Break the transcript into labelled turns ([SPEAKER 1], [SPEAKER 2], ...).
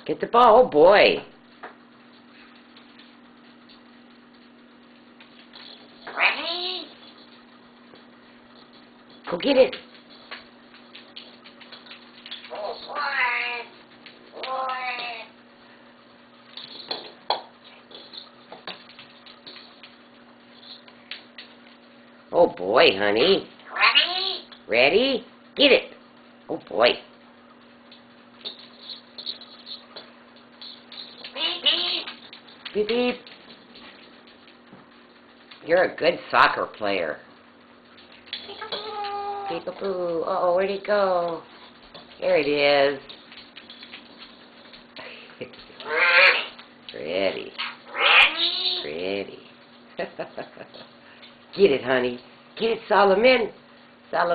[SPEAKER 1] Get the ball. Oh, boy.
[SPEAKER 2] Ready?
[SPEAKER 1] Go get it.
[SPEAKER 2] Oh, boy. Boy.
[SPEAKER 1] Oh, boy, honey.
[SPEAKER 2] Ready?
[SPEAKER 1] Ready? Get it. Oh, boy.
[SPEAKER 2] Beep, beep.
[SPEAKER 1] Beep, beep. You're a good soccer player. Peekaboo. Uh-oh, where'd it go? There it is. Pretty.
[SPEAKER 2] Ready?
[SPEAKER 1] Pretty. Get it, honey. Get it, Solomon. Solomon.